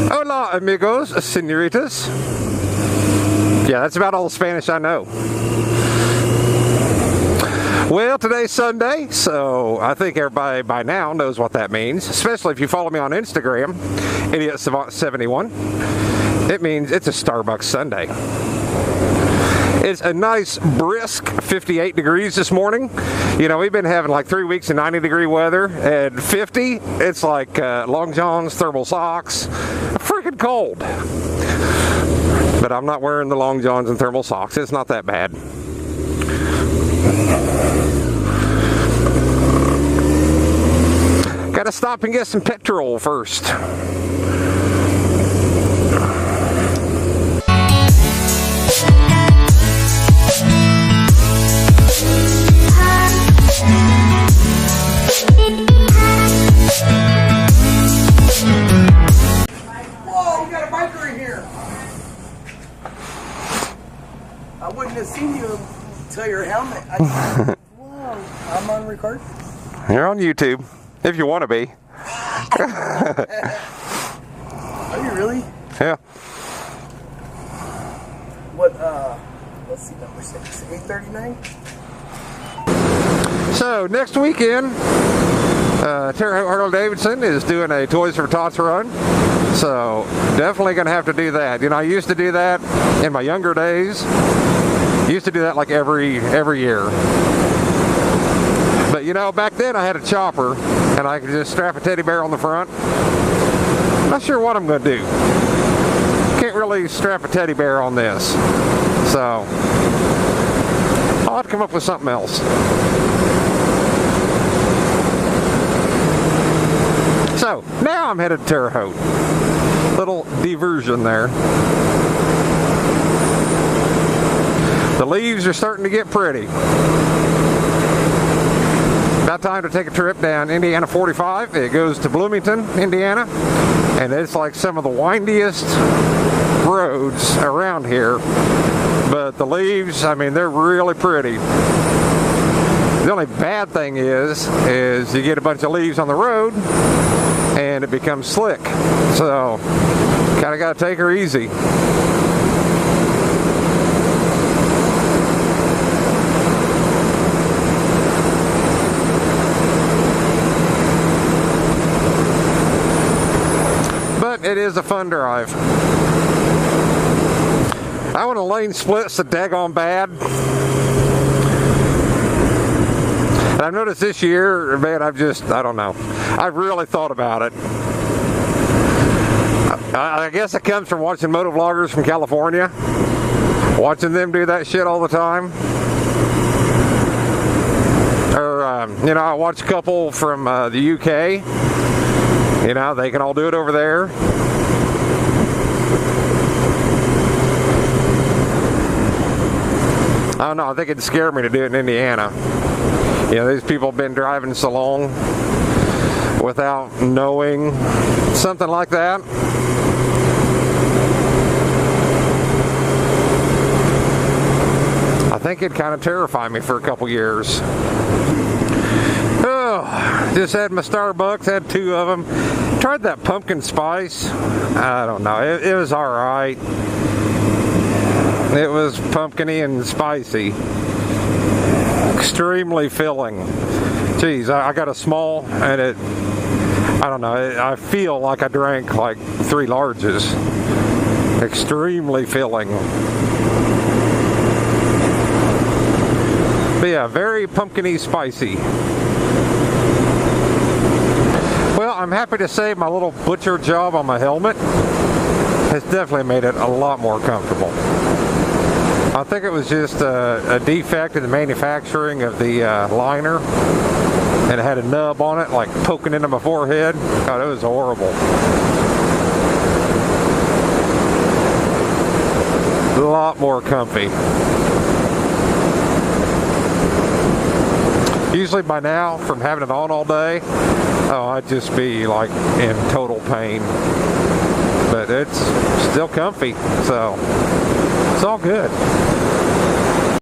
Hola, amigos, senoritas. Yeah, that's about all the Spanish I know. Well, today's Sunday, so I think everybody by now knows what that means, especially if you follow me on Instagram, Idiot Savant 71. It means it's a Starbucks Sunday. It's a nice, brisk 58 degrees this morning. You know, we've been having like 3 weeks of 90-degree weather, and 50, it's like long johns, thermal socks, freaking cold. But I'm not wearing the long johns and thermal socks. It's not that bad. Gotta stop and get some petrol first. Whoa, we got a biker in here. I wouldn't have seen you until your helmet. Whoa, I'm on record. You're on YouTube, if you want to be. Are you really? Yeah. What, let's see, number 6, 839? So, next weekend, Terre Haute Harley-Davidson is doing a Toys for Tots run. So, definitely going to have to do that. You know, I used to do that in my younger days. Used to do that like every year. But you know, back then I had a chopper and I could just strap a teddy bear on the front. Not sure what I'm going to do. Can't really strap a teddy bear on this. So, I'll have to come up with something else. So, now I'm headed to Terre Haute. Little diversion there. The leaves are starting to get pretty. About time to take a trip down Indiana 45. It goes to Bloomington, Indiana, and it's like some of the windiest roads around here. But the leaves, I mean, they're really pretty. The only bad thing is you get a bunch of leaves on the road and it becomes slick. So, kind of got to take her easy. It is a fun drive. I want a lane split so daggone bad. And I've noticed this year, man, I don't know. I've really thought about it. I guess it comes from watching moto vloggers from California. Watching them do that shit all the time. Or, you know, I watch a couple from the UK. You know, they can all do it over there. I don't know, I think it'd scare me to do it in Indiana. You know, these people have been driving so long without knowing something like that. I think it'd kind of terrify me for a couple years. Oh, just had my Starbucks, had 2 of them. Tried that pumpkin spice. I don't know, it was alright. It was pumpkin-y and spicy. Extremely filling. Jeez, I got a small and I don't know, I feel like I drank like 3 larges. Extremely filling. But yeah, very pumpkin-y spicy. Well, I'm happy to say my little butcher job on my helmet has definitely made it a lot more comfortable. I think it was just a defect in the manufacturing of the liner, and it had a nub on it, like poking into my forehead. God, it was horrible. A lot more comfy. Usually by now, from having it on all day, oh, I'd just be like in total pain. But it's still comfy, so it's all good.